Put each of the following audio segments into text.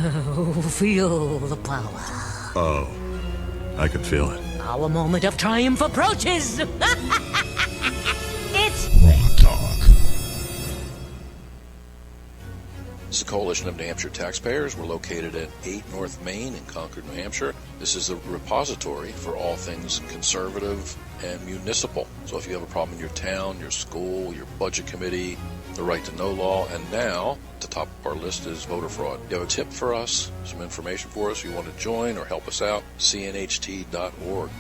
Feel the power. Oh, I can feel it. Our moment of triumph approaches. It's GrokTALK. This is a coalition of New Hampshire taxpayers. We're located at 8 North Main in Concord, New Hampshire. This is a repository for all things conservative and municipal. So if you have a problem in your town, your school, your budget committee, the right to know law, and now at the top of our list is voter fraud. You have a tip for us, some information for us, you want to join or help us out, cnht.org.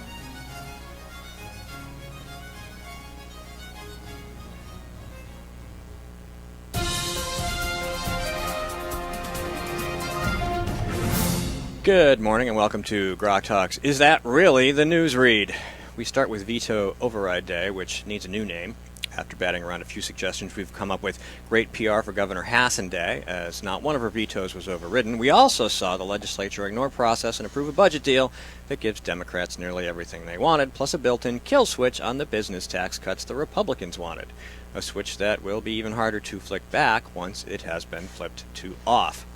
Good morning and welcome to GrokTALK's Is That Really the News Read? We start with Veto Override Day, which needs a new name. After batting around a few suggestions, we've come up with Great PR for Governor Hassan Day, as not one of her vetoes was overridden. We also saw the legislature ignore process and approve a budget deal that gives Democrats nearly everything they wanted, plus a built-in kill switch on the business tax cuts the Republicans wanted. A switch that will be even harder to flick back once it has been flipped to off.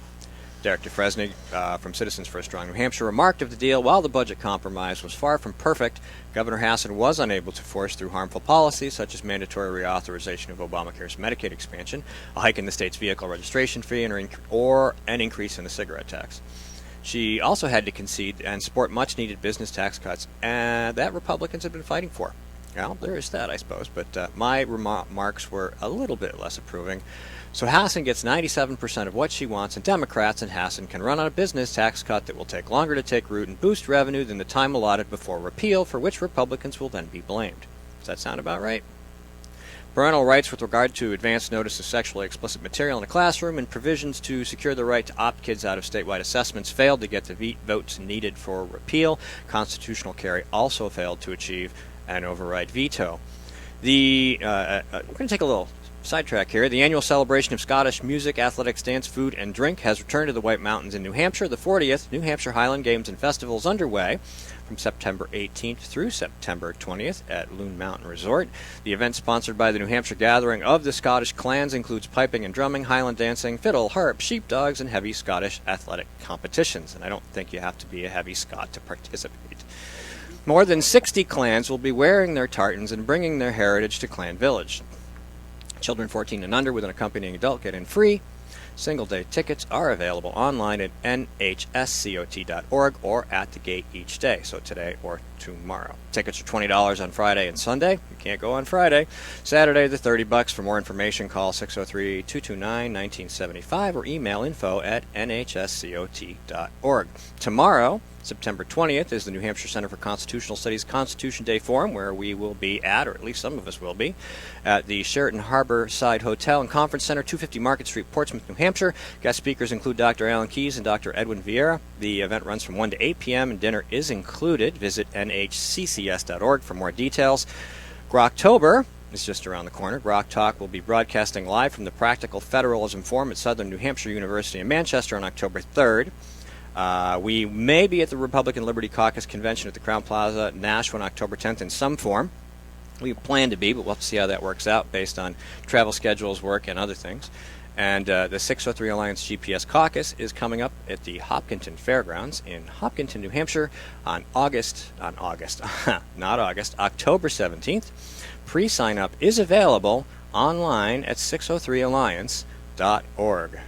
Derek DeFresny from Citizens for a Strong New Hampshire remarked of the deal, while the budget compromise was far from perfect, Governor Hassan was unable to force through harmful policies such as mandatory reauthorization of Obamacare's Medicaid expansion, a hike in the state's vehicle registration fee, or an increase in the cigarette tax. She also had to concede and support much-needed business tax cuts that Republicans have been fighting for. Well, there is that, I suppose, but my remarks were a little bit less approving. So Hassan gets 97% of what she wants, and Democrats and Hassan can run on a business tax cut that will take longer to take root and boost revenue than the time allotted before repeal, for which Republicans will then be blamed. Does that sound about right? Parental rights with regard to advance notice of sexually explicit material in a classroom and provisions to secure the right to opt kids out of statewide assessments failed to get the votes needed for repeal. Constitutional carry also failed to achieve an override veto. We're going to take a little sidetrack here. The annual celebration of Scottish music, athletics, dance, food, and drink has returned to the White Mountains in New Hampshire. The 40th New Hampshire Highland Games and Festival is underway from September 18th through September 20th at Loon Mountain Resort. The event, sponsored by the New Hampshire Gathering of the Scottish Clans, includes piping and drumming, Highland dancing, fiddle, harp, sheepdogs, and heavy Scottish athletic competitions. And I don't think you have to be a heavy Scot to participate. More than 60 clans will be wearing their tartans and bringing their heritage to Clan Village. Children 14 and under with an accompanying adult get in free. Single-day tickets are available online at nhscot.org or at the gate each day, so today or tomorrow. Tickets are $20 on Friday and Sunday. You can't go on Friday. Saturday, they're $30. For more information, call 603-229-1975 or email info@nhscot.org. Tomorrow, September 20th, is the New Hampshire Center for Constitutional Studies Constitution Day Forum, where we will be at, or at least some of us will be, at the Sheraton Harbor Side Hotel and Conference Center, 250 Market Street, Portsmouth, New Hampshire. Guest speakers include Dr. Alan Keyes and Dr. Edwin Vieira. The event runs from 1 to 8 p.m. and dinner is included. Visit nhccs.org for more details. Groktober is just around the corner. GrokTALK will be broadcasting live from the Practical Federalism Forum at Southern New Hampshire University in Manchester on October 3rd. We may be at the Republican Liberty Caucus Convention at the Crown Plaza, Nashua, on October 10th in some form. We plan to be, but we'll have to see how that works out based on travel schedules, work, and other things. And the 603 Alliance GPS Caucus is coming up at the Hopkinton Fairgrounds in Hopkinton, New Hampshire on October 17th. Pre-sign-up is available online at 603alliance.org.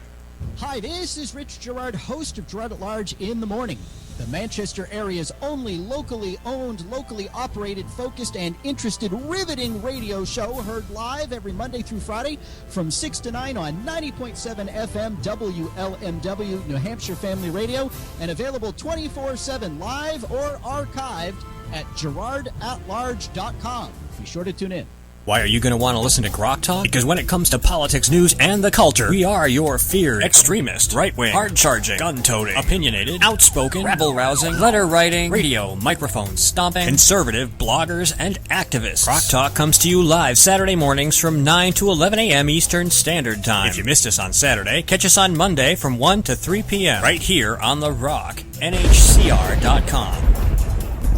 Hi, this is Rich Gerard, host of Gerard at Large in the Morning, the Manchester area's only locally owned, locally operated, focused, and interested, riveting radio show, heard live every Monday through Friday from 6 to 9 on 90.7 FM WLMW New Hampshire Family Radio, and available 24/7 live or archived at gerardatlarge.com. Be sure to tune in. Why are you going to want to listen to GrokTALK? Because when it comes to politics, news, and the culture, we are your feared extremist, right-wing, hard-charging, gun-toting, opinionated, outspoken, rabble-rousing, letter-writing, radio, microphone stomping, conservative bloggers, and activists. GrokTALK comes to you live Saturday mornings from 9 to 11 a.m. Eastern Standard Time. If you missed us on Saturday, catch us on Monday from 1 to 3 p.m. right here on The Rock, nhcr.com.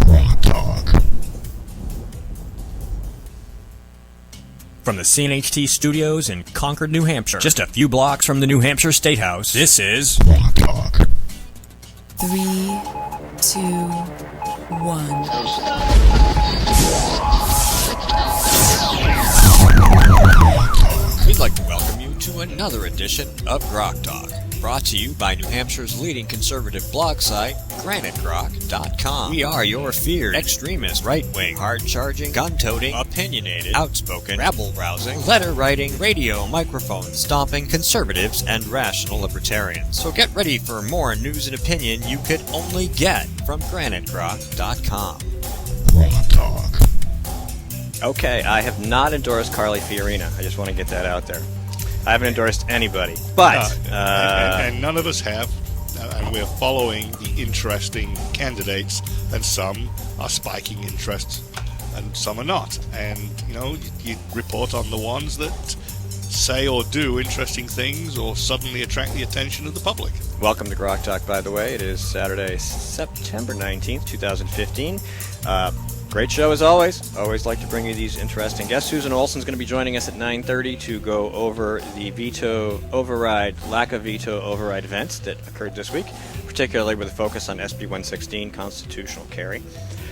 GrokTALK. From the CNHT studios in Concord, New Hampshire, just a few blocks from the New Hampshire State House, this is GrokTALK. 3, 2, 1. We'd like to welcome you to another edition of GrokTALK, brought to you by New Hampshire's leading conservative blog site, GrokTALK.com. We are your feared, extremist, right-wing, hard-charging, gun-toting, opinionated, outspoken, rabble-rousing, letter-writing, radio microphone stomping conservatives and rational libertarians. So get ready for more news and opinion you could only get from GrokTALK.com. GrokTALk. Okay, I have not endorsed Carly Fiorina. I just want to get that out there. I haven't endorsed anybody, but and none of us have, and we're following the interesting candidates, and some are spiking interest, and some are not. And you report on the ones that say or do interesting things, or suddenly attract the attention of the public. welcome to GrokTALK, by the way. It is Saturday, September 19th, 2015. Great show as always. Always like to bring you these interesting guests. Susan Olsen's going to be joining us at 9:30 to go over the lack of veto override events that occurred this week, particularly with a focus on SB 116 constitutional carry.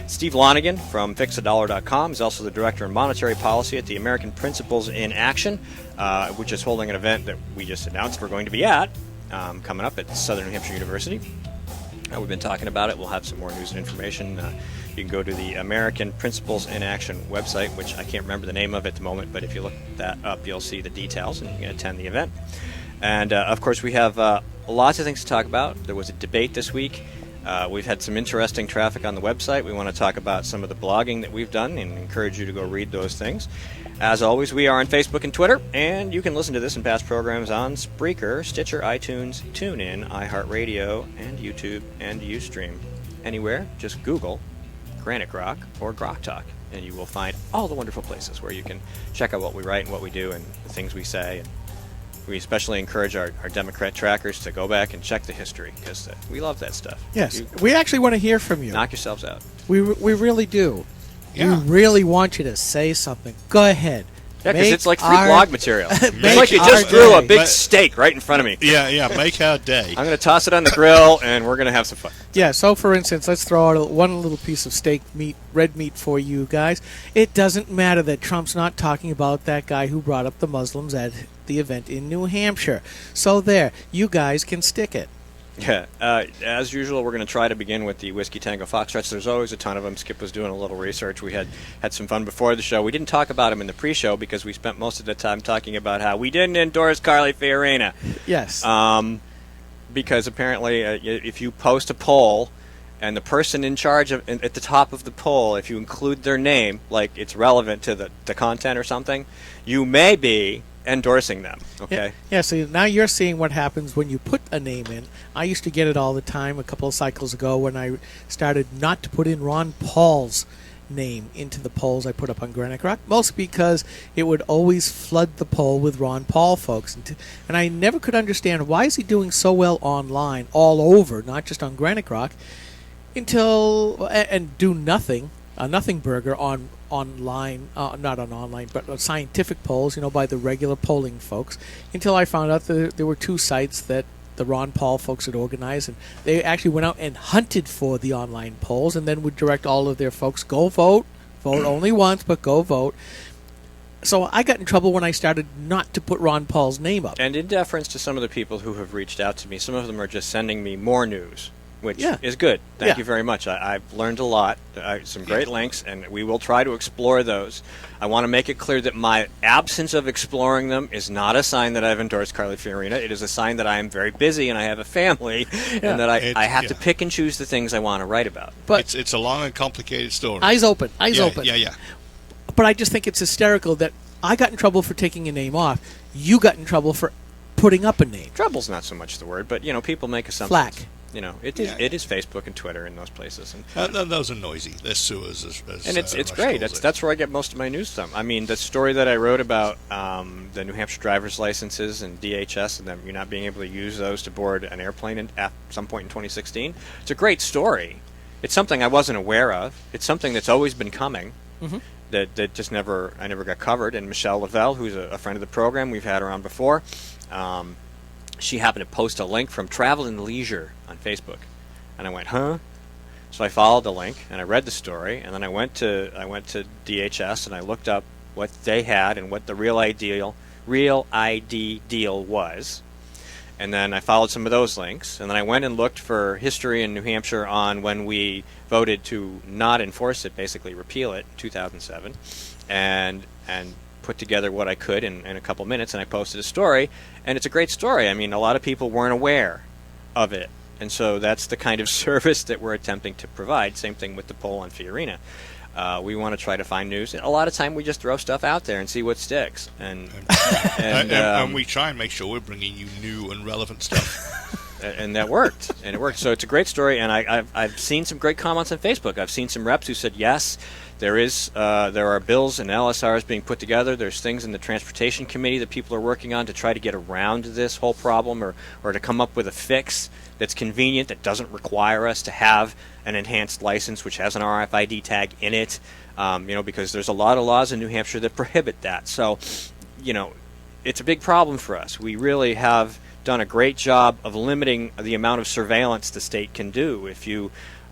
Steve Lonigan from FixADollar.com is also the Director of Monetary Policy at the American Principles in Action, which is holding an event that we just announced we're going to be at coming up at Southern New Hampshire University. We've been talking about it. We'll have some more news and information. You can go to the American Principles in Action website, which I can't remember the name of at the moment, but if you look that up, you'll see the details and you can attend the event. And, of course, we have lots of things to talk about. There was a debate this week. We've had some interesting traffic on the website. We want to talk about some of the blogging that we've done and encourage you to go read those things. As always, we are on Facebook and Twitter, and you can listen to this and past programs on Spreaker, Stitcher, iTunes, TuneIn, iHeartRadio, and YouTube and Ustream. Anywhere, just Google Granite Grok or GrokTALK, and you will find all the wonderful places where you can check out what we write and what we do and the things we say. And we especially encourage our Democrat trackers to go back and check the history, because we love that stuff. Yes, we actually want to hear from you. Knock yourselves out. We really do. Yeah. We really want you to say something. Go ahead. Yeah, because it's like free our- blog material. It's Make like you our just threw a day. big steak right in front of me. Yeah, make our day. I'm going to toss it on the grill, and we're going to have some fun. Yeah, so for instance, let's throw out one little piece of steak meat, red meat for you guys. It doesn't matter that Trump's not talking about that guy who brought up the Muslims at the event in New Hampshire. So there, you guys can stick it. Yeah, as usual, we're going to try to begin with the Whiskey Tango Foxtrots. There's always a ton of them. Skip was doing a little research. We had some fun before the show. We didn't talk about them in the pre-show because we spent most of the time talking about how we didn't endorse Carly Fiorina. Yes. Because apparently, if you post a poll and the person in charge of at the top of the poll, if you include their name, like it's relevant to the content or something, you may be endorsing them. Okay. Yeah, so now you're seeing what happens when you put a name in. I used to get it all the time a couple of cycles ago when I started not to put in Ron Paul's name into the polls I put up on Granite Rock, mostly because it would always flood the poll with Ron Paul folks. And I never could understand, why is he doing so well online, all over, not just on Granite Rock, and do nothing, a nothing burger on online, not on online, but on scientific polls, by the regular polling folks, until I found out that there were two sites that the Ron Paul folks had organized, and they actually went out and hunted for the online polls and then would direct all of their folks, go vote only once, but go vote. So I got in trouble when I started not to put Ron Paul's name up. And in deference to some of the people who have reached out to me, some of them are just sending me more news, which is good. Thank you very much. I've learned a lot, some great links, and we will try to explore those. I want to make it clear that my absence of exploring them is not a sign that I've endorsed Carly Fiorina. It is a sign that I am very busy and I have a family, and that I have to pick and choose the things I want to write about. But it's a long and complicated story. Eyes open. Yeah. But I just think it's hysterical that I got in trouble for taking a name off. You got in trouble for putting up a name. Trouble's not so much the word, but people make assumptions. Flack. It is Facebook and Twitter and those places, and those are noisy. They're sewers, and it's great. That's where I get most of my news from. I mean, the story that I wrote about the New Hampshire driver's licenses and DHS and them, you're not being able to use those to board an airplane at some point in 2016. It's a great story. It's something I wasn't aware of. It's something that's always been coming. Mm-hmm. That just I never got covered. And Michelle Lavelle, who's a friend of the program, we've had her on before. She happened to post a link from Travel and Leisure on Facebook And I went, huh? So I followed the link and I read the story, and then I went to DHS and I looked up what they had and what the Real ID deal was. And then I followed some of those links, and then I went and looked for history in New Hampshire on when we voted to not enforce it, basically repeal it, in 2007, and put together what I could in a couple minutes, and I posted a story, and it's a great story. I mean, a lot of people weren't aware of it, and so that's the kind of service that we're attempting to provide. Same thing with the poll on Fiorina. We want to try to find news. And a lot of time we just throw stuff out there and see what sticks. And we try and make sure we're bringing you new and relevant stuff. And that worked. And it worked. So it's a great story. And I've seen some great comments on Facebook. I've seen some reps who said, yes, there are bills and LSRs being put together. There's things in the Transportation Committee that people are working on to try to get around this whole problem or to come up with a fix that's convenient, that doesn't require us to have an enhanced license which has an RFID tag in it, because there's a lot of laws in New Hampshire that prohibit that. So, it's a big problem for us. We really have done a great job of limiting the amount of surveillance the state can do.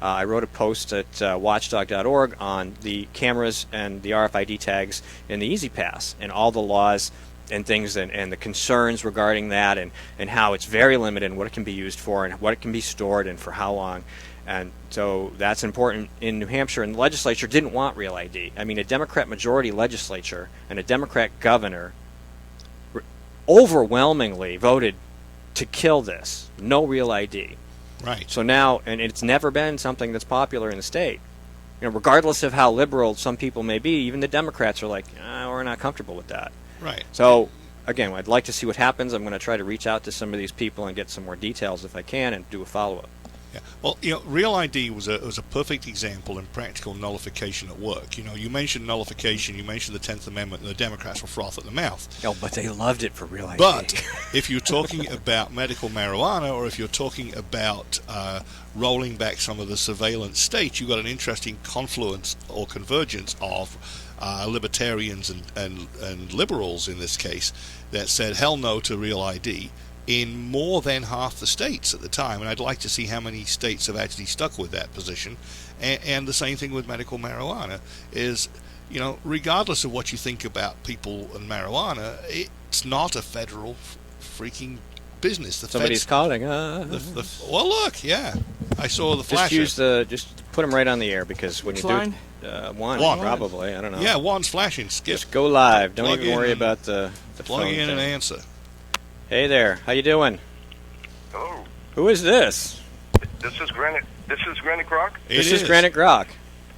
I wrote a post at watchdog.org on the cameras and the RFID tags in the Easy Pass and all the laws and things and the concerns regarding that and how it's very limited and what it can be used for and what it can be stored and for how long. And so that's important in New Hampshire, and the legislature didn't want Real ID. I mean, a Democrat majority legislature and a Democrat governor overwhelmingly voted to kill this. No Real ID. Right. So now, and it's never been something that's popular in the state. Regardless of how liberal some people may be, even the Democrats are like, we're not comfortable with that. Right. So, again, I'd like to see what happens. I'm going to try to reach out to some of these people and get some more details if I can and do a follow-up. Yeah. Well, Real ID was a perfect example in practical nullification at work. You mentioned nullification, you mentioned the 10th Amendment, and the Democrats will froth at the mouth. Oh, but they loved it for Real ID. But if you're talking about medical marijuana, or if you're talking about rolling back some of the surveillance states, you've got an interesting confluence or convergence of libertarians and liberals in this case that said hell no to Real ID in more than half the states at the time, and I'd like to see how many states have actually stuck with that position. And the same thing with medical marijuana is, regardless of what you think about people and marijuana, it's not a federal freaking business. Somebody's calling. Well, look, yeah, I saw the flash. Just put them right on the air, because when Which you line? do one probably, I don't know. Yeah, one's flashing. Skip. Just go live. Don't Plug even worry in about the plug phone in thing. and answer. Hey there, how you doing? Hello. Who is this? This is Granite Grok? This is Granite Grok.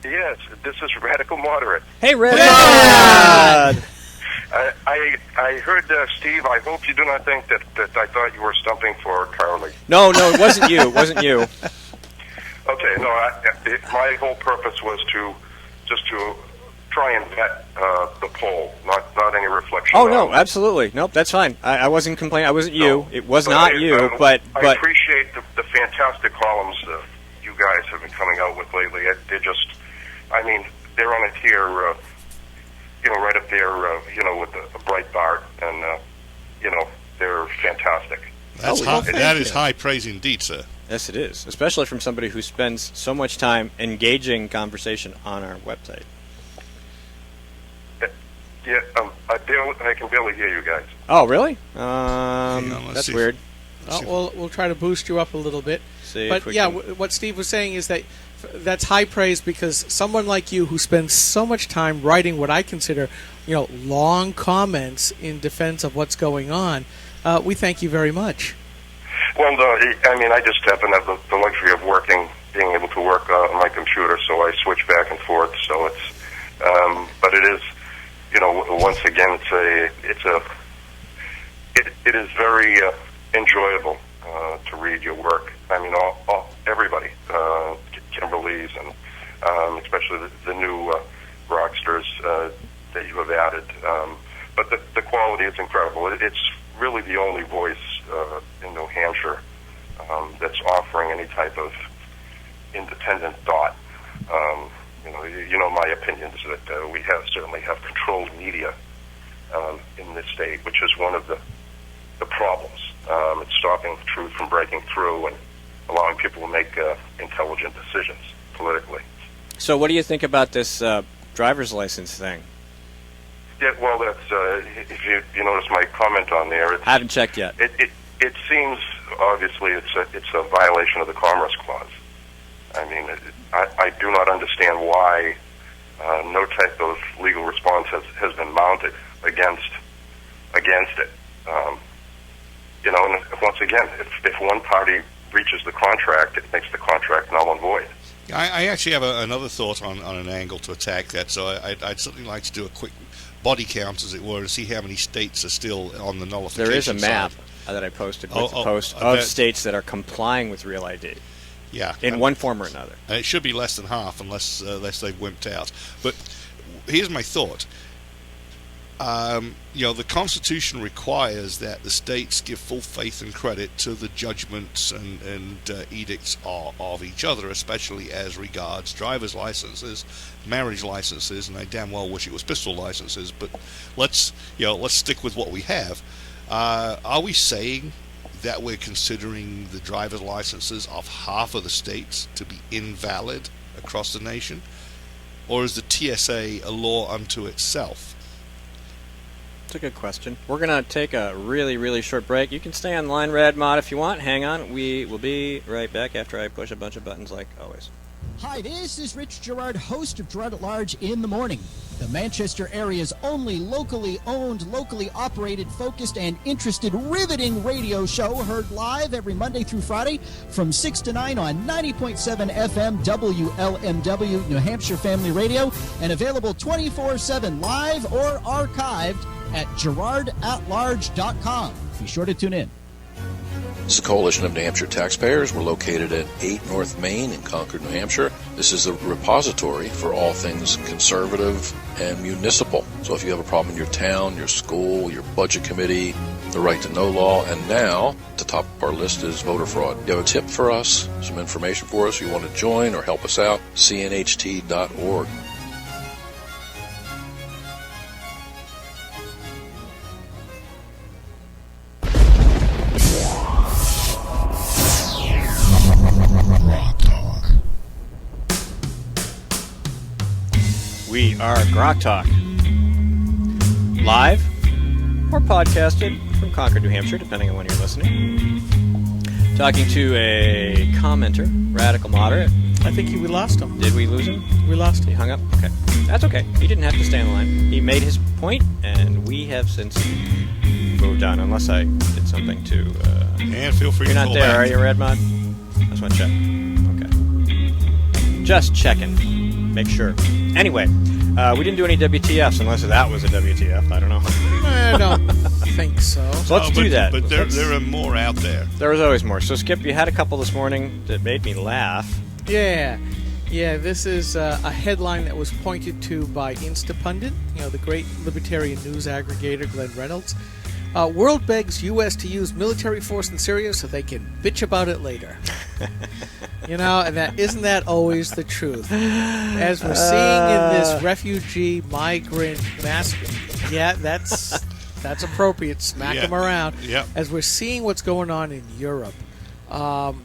Yes, this is Radical Moderate. Hey, Red. I heard Steve. I hope you do not think that I thought you were stumping for Carly. No, it wasn't you. It wasn't you. Okay, no. My whole purpose was to try and vet the poll, not any reflection. Oh no, absolutely. Nope, that's fine. I wasn't complaining. I wasn't you. No, it was not you. But I appreciate the fantastic columns that you guys have been coming out with lately. They're just, they're on a tier, right up there, with a Breitbart, and they're fantastic. That is high praise indeed, sir. Yes, it is, especially from somebody who spends so much time engaging conversation on our website. Yeah, I can barely hear you guys. Oh, really? That's see. weird. We'll try to boost you up a little bit. What Steve was saying is that's high praise, because someone like you who spends so much time writing what I consider, long comments in defense of what's going on, we thank you very much. Well, I just happen to have the luxury of being able to work on my computer, so I switch back and forth. So it's, but it is, once again, it is very enjoyable to read your work. Everybody, Kimberly's, and especially the new rocksters that you have added. But the quality is incredible. It's really the only voice in New Hampshire that's offering any type of independent thought. My opinion is that we certainly have controlled media in this state, which is one of the problems. It's stopping the truth from breaking through, and allowing people to make intelligent decisions politically. So what do you think about this driver's license thing? Yeah, well, that's if you notice my comment on there. I haven't checked yet. It seems obviously it's a violation of the Commerce Clause. I mean, I do not understand why no type of legal response has been mounted against it. You know, and once again, if one party breaches the contract, it makes the contract null and void. I actually have another thought on an angle to attack that. So I'd certainly like to do a quick body count, as it were, to see how many states are still on the nullification There is a map side. that I posted with the post of states that are complying with Real ID. Yeah, in one form or another. And it should be less than half, unless they've wimped out. But here's my thought. You know, the Constitution requires that the states give full faith and credit to the judgments and edicts of each other, especially as regards driver's licenses, marriage licenses, and I damn well wish it was pistol licenses. But let's stick with what we have. Are we saying that we're considering the driver's licenses of half of the states to be invalid across the nation, or is the TSA a law unto itself? That's a good question. We're going to take a really, really short break. You can stay on line, Rad Mod, if you want. Hang on. We will be right back after I push a bunch of buttons like always. Hi, this is Rich Gerard, host of Gerard at Large in the Morning, the Manchester area's only locally owned, locally operated, focused, and interested, riveting radio show, heard live every Monday through Friday from 6 to 9 on 90.7 FM WLMW, New Hampshire Family Radio, and available 24/7 live or archived at GerardAtLarge.com. Be sure to tune in. This is the Coalition of New Hampshire Taxpayers. We're located at 8 North Main in Concord, New Hampshire. This is a repository for all things conservative and municipal. So if you have a problem in your town, your school, your budget committee, the right to know law, and now, at the top of our list is voter fraud. You have a tip for us, some information for us, you want to join or help us out, cnht.org. We are GrokTALK, live or podcasted from Concord, New Hampshire, depending on when you're listening. Talking to a commenter, radical moderate. I think we lost him. Did we lose him? We lost him. He hung up? Okay. That's okay. He didn't have to stay on the line. He made his point, and we have since moved on, unless I did something to... and feel free to You're not call there, back. are you, Redmond? I just want to check. Okay. Just checking. Make sure. Anyway, we didn't do any WTFs, unless that was a WTF. I don't know. I don't think so. Let's do that. But there are more out there. There was always more. So, Skip, you had a couple this morning that made me laugh. Yeah, this is a headline that was pointed to by Instapundit, the great libertarian news aggregator Glenn Reynolds. World begs U.S. to use military force in Syria so they can bitch about it later. And isn't that always the truth? As we're seeing in this refugee migrant mass, that's appropriate. Smack them around. Yeah. As we're seeing what's going on in Europe. And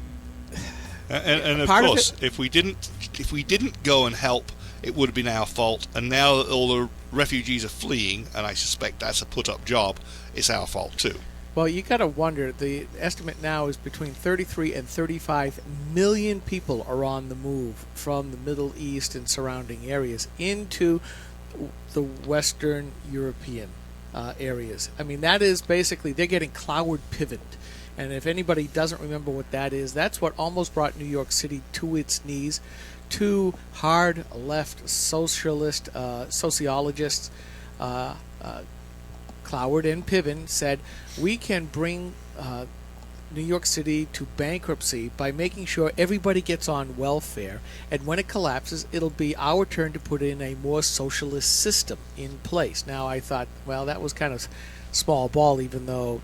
of course, if we didn't go and help, it would have been our fault. And now that all the refugees are fleeing, and I suspect that's a put-up job, it's our fault too. Well, you got to wonder. The estimate now is between 33 and 35 million people are on the move from the Middle East and surrounding areas into the Western European areas. I mean, that is basically, they're getting cloud pivot. And if anybody doesn't remember what that is, that's what almost brought New York City to its knees. Two hard left socialist sociologists, Cloward and Piven, said we can bring New York City to bankruptcy by making sure everybody gets on welfare, and when it collapses, it'll be our turn to put in a more socialist system in place. Now, I thought, well, that was kind of small ball, even though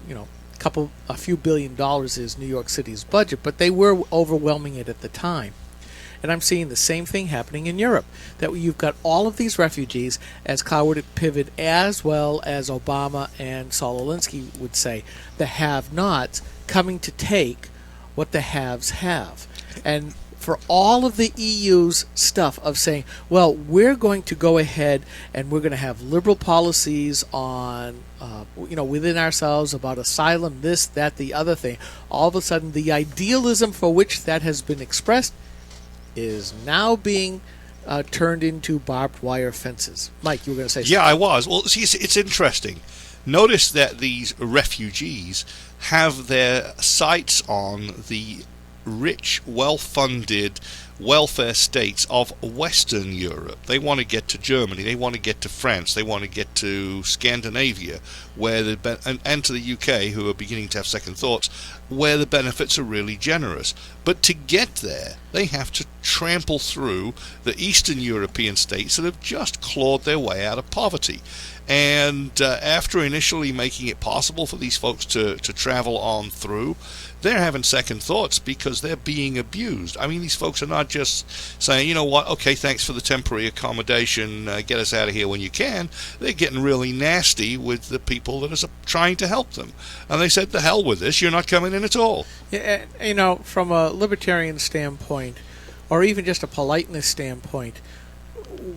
a few $1 billion is New York City's budget, but they were overwhelming it at the time. And I'm seeing the same thing happening in Europe, that you've got all of these refugees, as Cloward Pivot, as well as Obama and Saul Alinsky would say, the have-nots coming to take what the haves have. And for all of the EU's stuff of saying, well, we're going to go ahead and we're going to have liberal policies on, within ourselves about asylum, this, that, the other thing. All of a sudden, the idealism for which that has been expressed is now being turned into barbed wire fences. Mike, you were going to say something. Yeah, I was. Well, see, it's interesting. Notice that these refugees have their sights on the rich, well-funded welfare states of Western Europe. They want to get to Germany, they want to get to France, they want to get to Scandinavia, where and to the UK, who are beginning to have second thoughts, where the benefits are really generous. But to get there, they have to trample through the Eastern European states that have just clawed their way out of poverty. And after initially making it possible for these folks to travel on through, they're having second thoughts because they're being abused. I mean, these folks are not just saying, you know what, okay, thanks for the temporary accommodation, get us out of here when you can. They're getting really nasty with the people that are trying to help them. And they said, the hell with this, you're not coming in at all. Yeah, from a libertarian standpoint, or even just a politeness standpoint,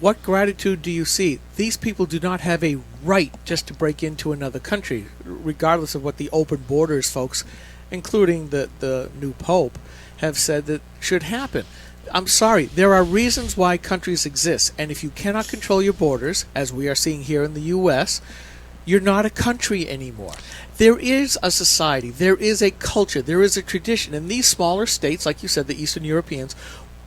what gratitude do you see? These people do not have a right just to break into another country, regardless of what the open borders folks, including the new Pope, have said that should happen. I'm sorry, there are reasons why countries exist, and if you cannot control your borders, as we are seeing here in the U.S., you're not a country anymore. There is a society, there is a culture, there is a tradition, and these smaller states, like you said, the Eastern Europeans,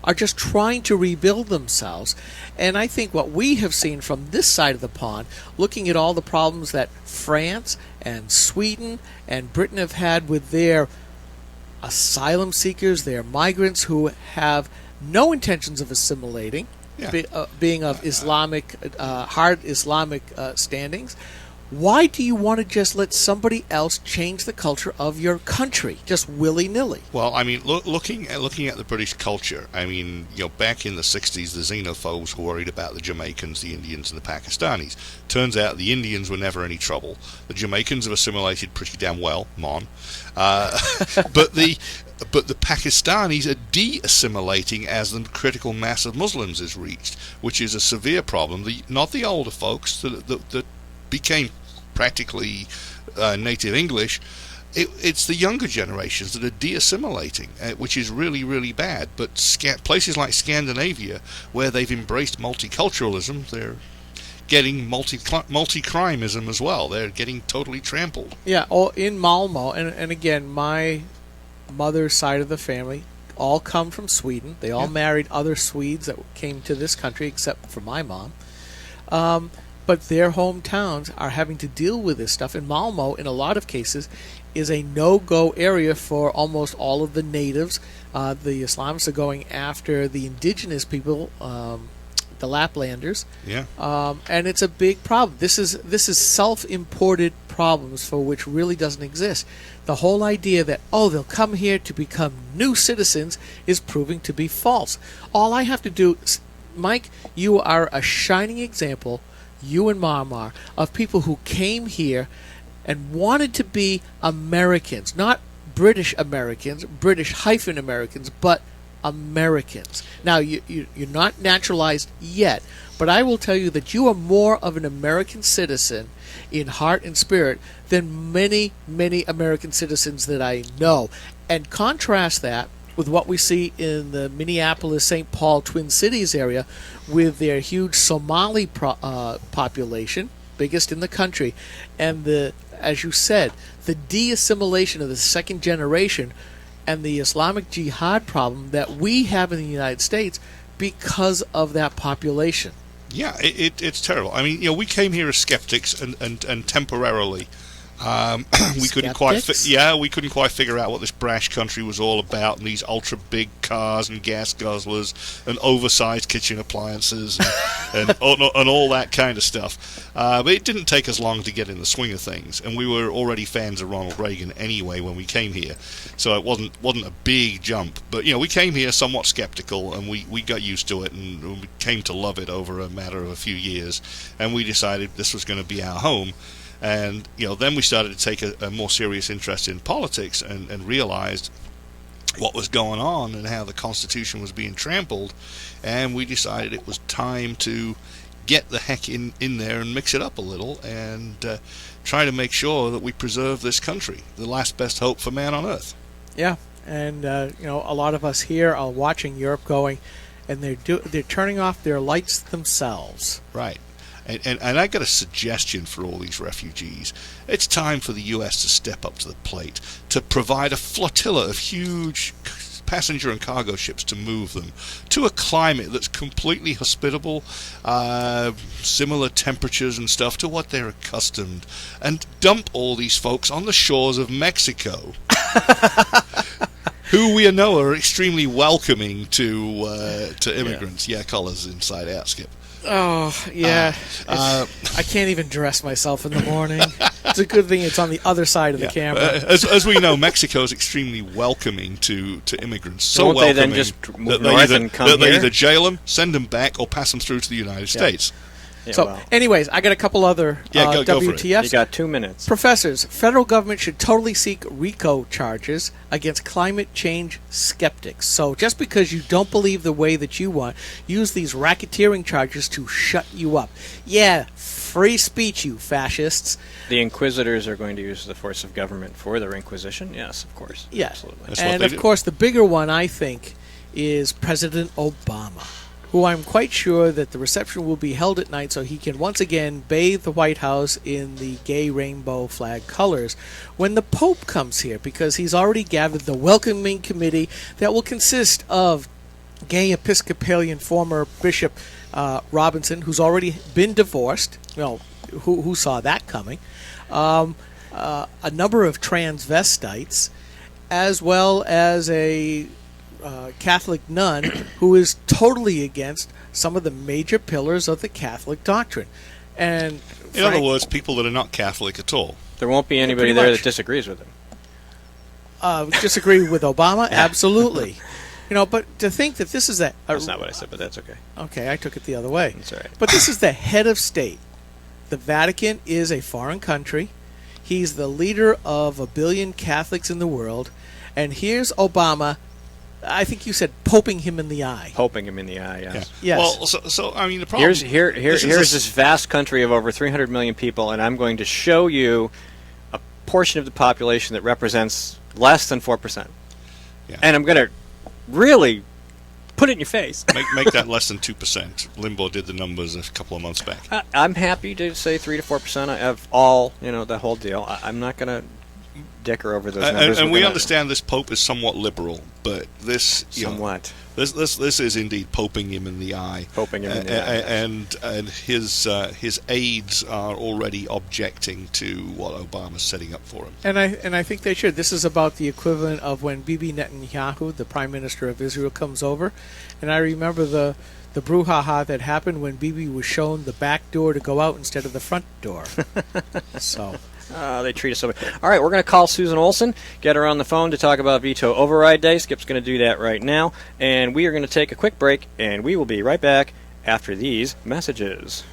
are just trying to rebuild themselves. And I think what we have seen from this side of the pond, looking at all the problems that France and Sweden and Britain have had with their asylum seekers, their migrants who have no intentions of assimilating, being of Islamic, hard Islamic standings, why do you want to just let somebody else change the culture of your country, just willy-nilly? Well, I mean, looking at the British culture, I mean, back in the 60s, the xenophobes were worried about the Jamaicans, the Indians, and the Pakistanis. Turns out the Indians were never any trouble. The Jamaicans have assimilated pretty damn well, but the Pakistanis are de-assimilating as the critical mass of Muslims is reached, which is a severe problem. Not the older folks that became practically native English. It's the younger generations that are de-assimilating, which is really, really bad. But places like Scandinavia, where they've embraced multiculturalism, they're getting multi-crimeism as well. They're getting totally trampled. Yeah, in Malmo, and again, my mother's side of the family all come from Sweden. They all married other Swedes that came to this country, except for my mom. But their hometowns are having to deal with this stuff. And Malmo, in a lot of cases, is a no-go area for almost all of the natives. The Islamists are going after the indigenous people, the Laplanders. Yeah. And it's a big problem. This is self-imported problems for which really doesn't exist. The whole idea that, they'll come here to become new citizens is proving to be false. All I have to do, Mike, you are a shining example, you and Mom are, of people who came here and wanted to be Americans, not British Americans, British-Americans, but Americans. Now, you're not naturalized yet, but I will tell you that you are more of an American citizen in heart and spirit than many, many American citizens that I know. And contrast that with what we see in the Minneapolis-St. Paul Twin Cities area with their huge Somali population, biggest in the country, and as you said, the de-assimilation of the second generation and the Islamic Jihad problem that we have in the United States because of that population. Yeah, it's terrible. I mean, we came here as skeptics and temporarily. We couldn't quite figure out what this brash country was all about, and these ultra big cars and gas guzzlers and oversized kitchen appliances and all that kind of stuff. But it didn't take us long to get in the swing of things, and we were already fans of Ronald Reagan anyway when we came here, so it wasn't a big jump. But we came here somewhat skeptical, and we got used to it, and we came to love it over a matter of a few years, and we decided this was going to be our home. And then we started to take a more serious interest in politics and realized what was going on and how the Constitution was being trampled, and we decided it was time to get the heck in there and mix it up a little and try to make sure that we preserve this country, the last best hope for man on earth. Yeah, and a lot of us here are watching Europe going, and they're turning off their lights themselves. Right. And I got a suggestion for all these refugees. It's time for the U.S. to step up to the plate, to provide a flotilla of huge passenger and cargo ships to move them to a climate that's completely hospitable, similar temperatures and stuff to what they're accustomed, and dump all these folks on the shores of Mexico. Who we know are extremely welcoming to immigrants. Yeah, colors inside out, Skip. Oh, yeah. I can't even dress myself in the morning. It's a good thing it's on the other side of the camera. As we know, Mexico is extremely welcoming to immigrants. So Won't welcoming they then just move north and come that they here? either jail them, send them back, or pass them through to the United States. Yeah, anyways, I got a couple other go for it. WTFs. You got 2 minutes. Professors, federal government should totally seek RICO charges against climate change skeptics. So just because you don't believe the way that you want, use these racketeering charges to shut you up. Yeah, free speech, you fascists. The inquisitors are going to use the force of government for their inquisition? Yes, of course. Yeah. Absolutely. And of course, the bigger one, I think, is President Obama, who I'm quite sure that the reception will be held at night so he can once again bathe the White House in the gay rainbow flag colors when the Pope comes here, because he's already gathered the welcoming committee that will consist of gay Episcopalian former Bishop Robinson, who's already been divorced. Who saw that coming? A number of transvestites, as well as a Catholic nun who is totally against some of the major pillars of the Catholic doctrine. And in other words, people that are not Catholic at all. There won't be anybody there that disagrees with him. Disagree with Obama? Absolutely. But to think that this is That's not what I said, but that's okay. Okay, I took it the other way. That's all right. But this is the head of state. The Vatican is a foreign country. He's the leader of 1 billion Catholics in the world. And here's Obama, I think you said poping him in the eye. Poping him in the eye, yes. Yes. Well, so I mean, the problem... Here's this vast country of over 300 million people, and I'm going to show you a portion of the population that represents less than 4%. Yeah. And I'm going to really put it in your face. make that less than 2%. Limbaugh did the numbers a couple of months back. I'm happy to say 3 to 4% of all, the whole deal. I'm not going to dicker over those numbers. And we understand this Pope is somewhat liberal, but this somewhat. This is indeed poping him in the eye. Poping him in the eye. And his aides are already objecting to what Obama's setting up for him. And I think they should. This is about the equivalent of when Bibi Netanyahu, the Prime Minister of Israel, comes over. And I remember the brouhaha that happened when Bibi was shown the back door to go out instead of the front door. So... they treat us so bad. All right, we're going to call Susan Olson, get her on the phone to talk about Veto Override Day. Skip's going to do that right now. And we are going to take a quick break, and we will be right back after these messages.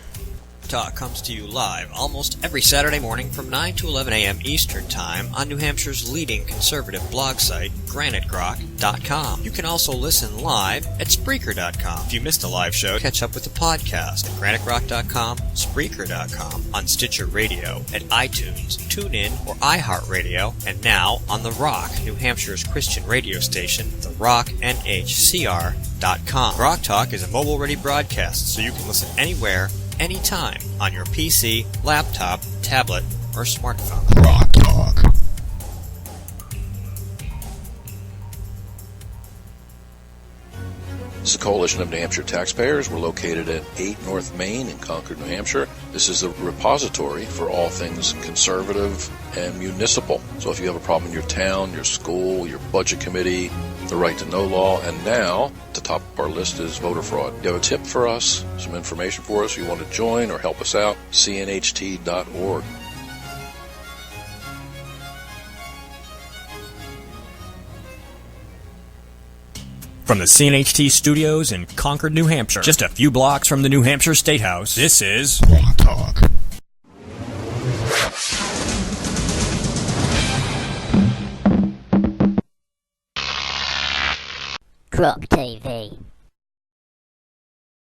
Talk comes to you live almost every Saturday morning from 9 to 11 a.m. Eastern Time on New Hampshire's leading conservative blog site, GraniteGrok.com. You can also listen live at Spreaker.com. If you missed a live show, catch up with the podcast at GraniteGrok.com, Spreaker.com, on Stitcher Radio, at iTunes, TuneIn, or iHeartRadio, and now on The Rock, New Hampshire's Christian radio station, TheRockNHCR.com. Grok Talk is a mobile-ready broadcast, so you can listen anywhere, anytime on your PC, laptop, tablet, or smartphone. Grok Talk. This is the Coalition of New Hampshire Taxpayers. We're located at 8 North Main in Concord, New Hampshire. This is a repository for all things conservative and municipal. So if you have a problem in your town, your school, your budget committee, the right to know law, and now, at the top of our list is voter fraud. You have a tip for us, some information for us, you want to join or help us out, cnht.org. From the CNHT studios in Concord, New Hampshire, just a few blocks from the New Hampshire State House, this is Grok Talk. Grok TV.